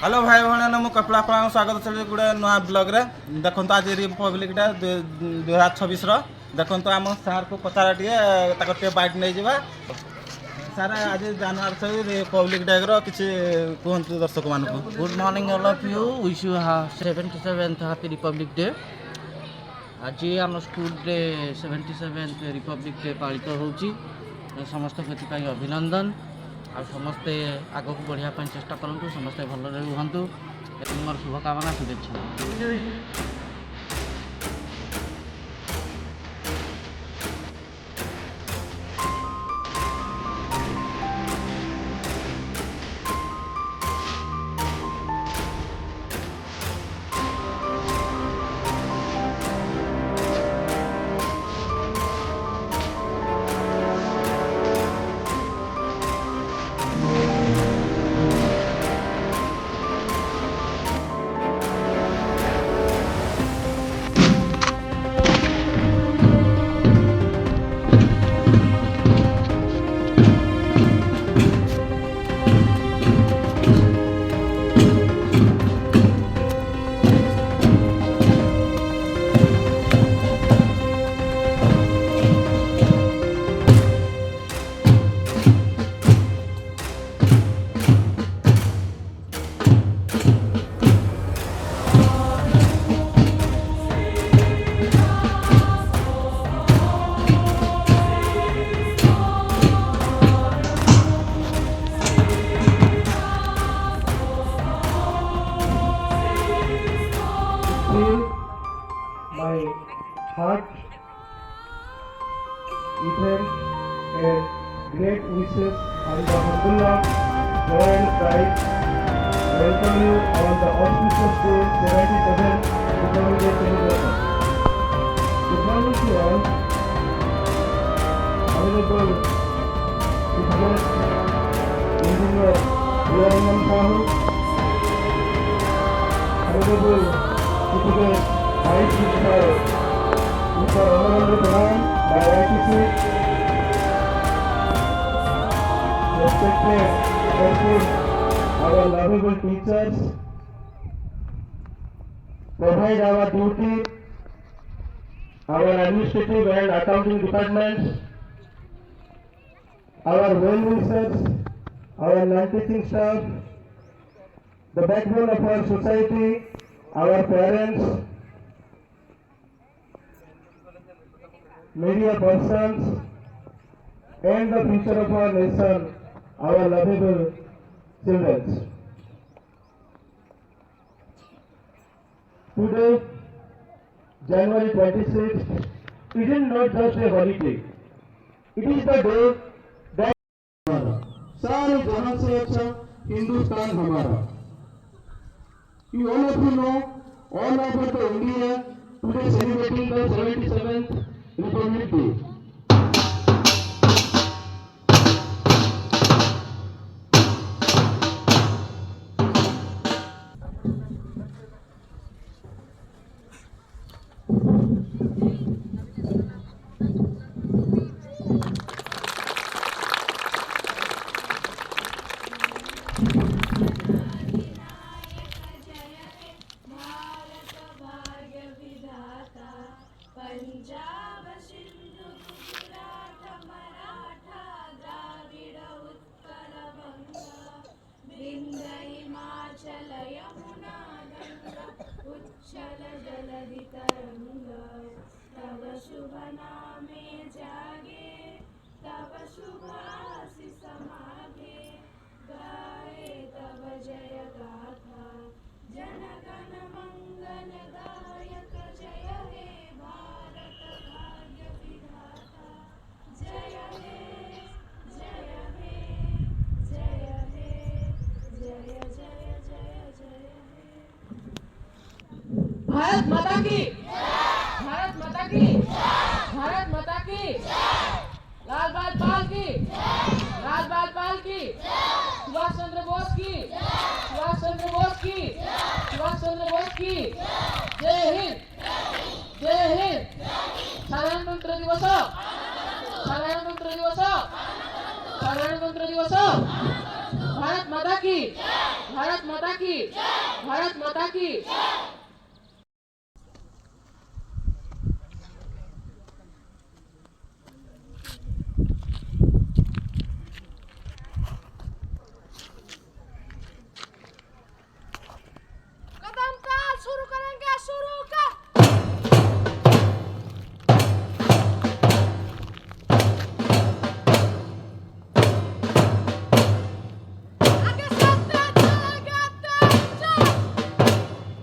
Hello भाई भाई मु कपिल आप स्वागत चल गोटे नुआ ब्लग रे देखो आज रिपब्लिक डे 2026 देखो आम सार को पचारा टे बाइट नहीं जावा सार आज जनवरी 6 रिपब्लिक डे किसी कहतु दर्शक मान Good morning all of you. Wish you 77th Happy Republic Day. आज आम स्कूल रे 77th रिपब्लिक डे पालित होउची समस्त कथि अभिनंदन आ समस्ते आगक बढ़िया चेष्टा करूँ समस्ते भल रुहतु मोर शुभकामना शुभेच्छा। My heart Ethan and great wishes and the Alhamdulillah joy and pride welcome you on the auspicious day 77 Republic Day celebration. Good morning to all. Honorable Business Engineer Viranam Sahu, Honorable Chief Vice Mr. Amarendra Pradhan by ITC, respected persons, our lovable teachers, provide our duty, our administrative and accounting departments, our well-wishers, our non-teaching staff, the backbone of our society, our parents, media persons, and the future of our nation, our lovable children. Today, January 26th, it is not just a holiday. It is the day that सारे जहां से अच्छा हिंदुस्तान हमारा. You all of you know, all over the India, today celebrating the 77th Republic Day. Punjab Sindhu Gujarat Maratha Dravida Utkal बंगा विंध्य हिमाचल यमुना गंगा उच्छल जलधि तरंगा तव शुभ नामे जागे तव शुभ आशीष मागे गाए तव जय गाथा जन गण मंगल दायक जय हे भारत भाग्य विधाता जय हे जय हे जय हे जय जय जय जय हे। भारत माता की भारत माता की भारत माता की लाल बाल पाल की लाल बाल पाल की सुभाष चंद्र बोस की सुभाष चंद्र बोस की सुभाष चंद्र बोस की जय हिंद जय हिंद। साधारणतंत्र दिवस साधारणतंत्र दिवस साधारणतंत्र दिवस भारत माता की भारत माता की भारत माता की कदम ताल शुरू करेंगे शुरू कर आगे चलते चलेंगे तेज चल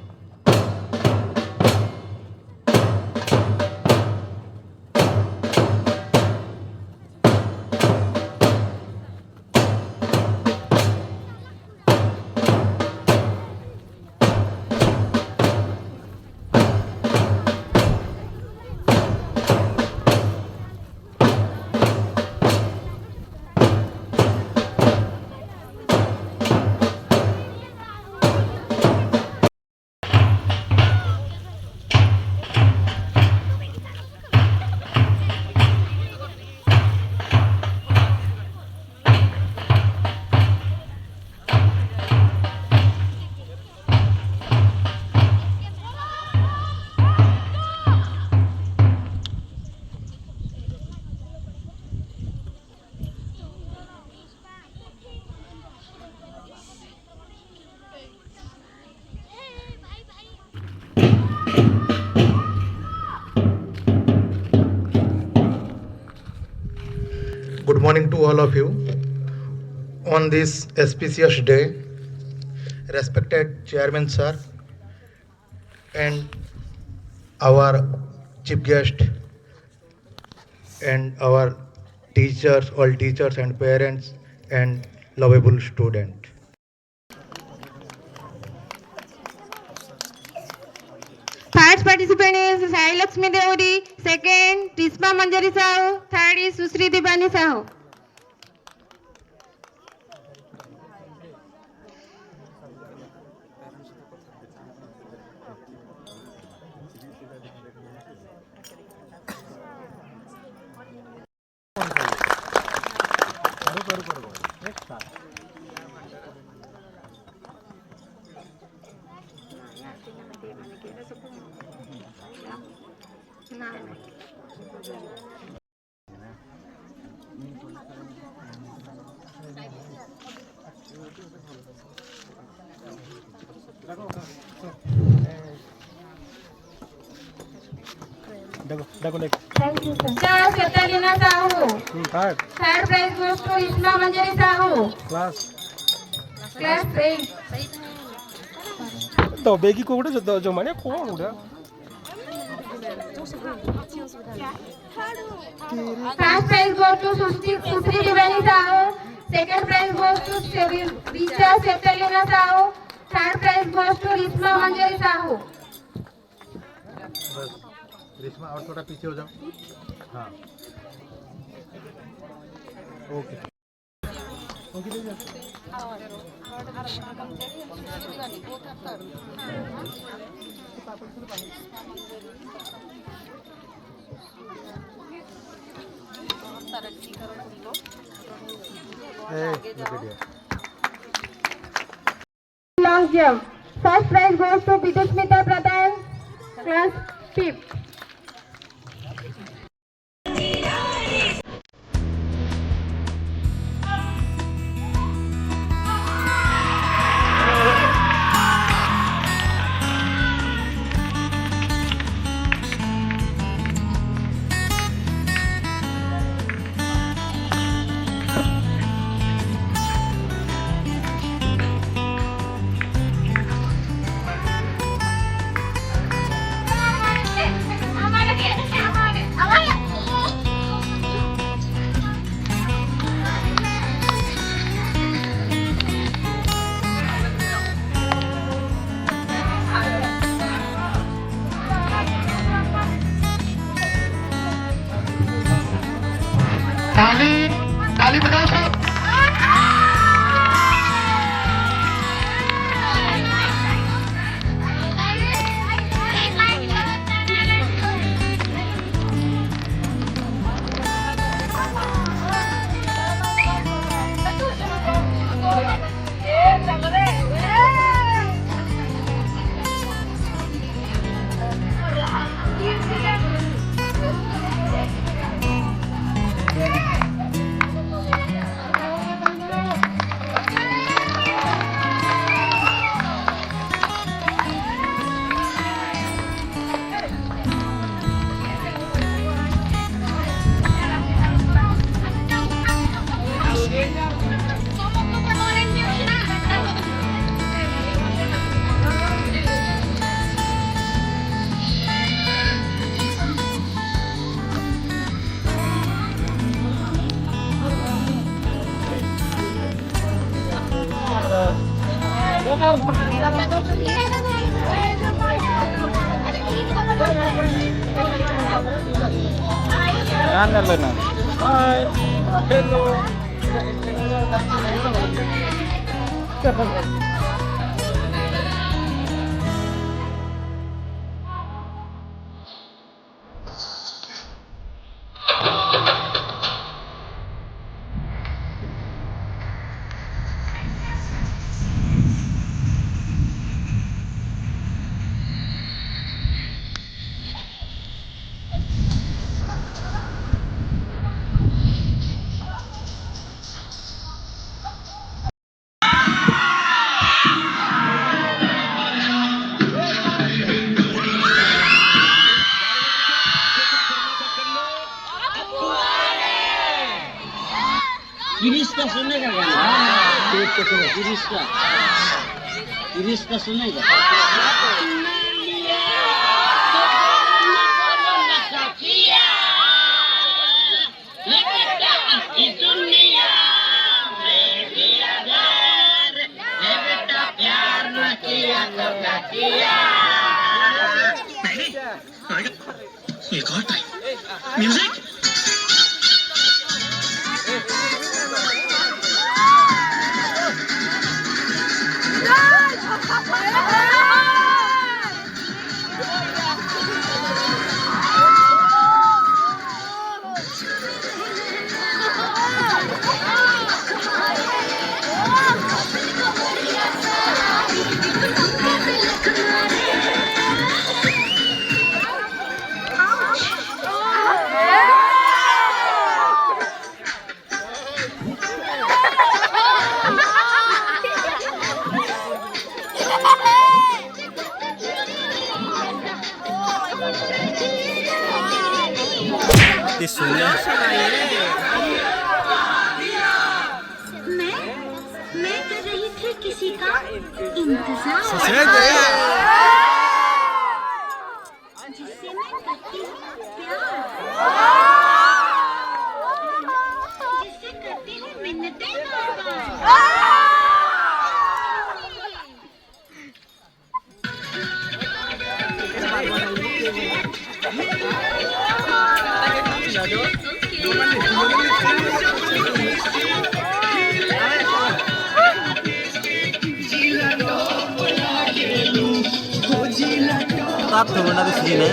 Good morning to all of you. On this auspicious day, respected Chairman Sir and our chief guest and our teachers, all teachers and parents and lovable student. First participant is Sai Lakshmi Deori, second Tisma Manjari Sahu, third is Susri Dibani Sahu. Charles Catalina Sahu. Third prize goes to Isma Manjari Sahu. Class 8. दबेगी को उड़े जो माने कौन उड़ा First prize goes to Susri Dibani Sahu. Second prize goes to Richa Catalina Sahu. Third prize goes to Isma Manjari Sahu. बस रेशमा और थोड़ा पीछे हो जाओ. हाँ. Okay. Long jump. First prize goes to Bidusmita Pradhan, class 5th. Ano na? Hi. Hello. Girish का सुनेगा गाना गिरीश का सुनेगा एक और टाइम म्यूजिक मैं कर रही थी किसी का इंतजार जिससे मैं करती हूँ प्यार जिससे करती हूँ मिन्नतें बार-बार आप तो बना दे सीन है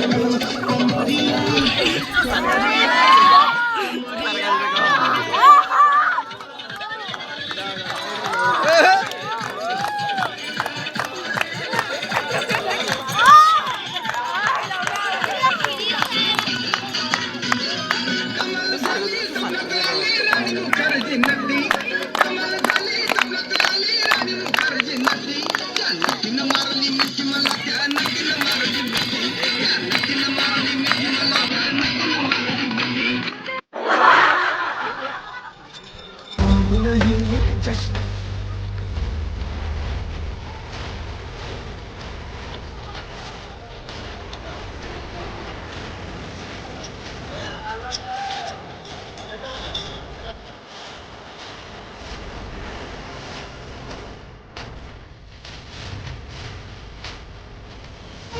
Kamaladali,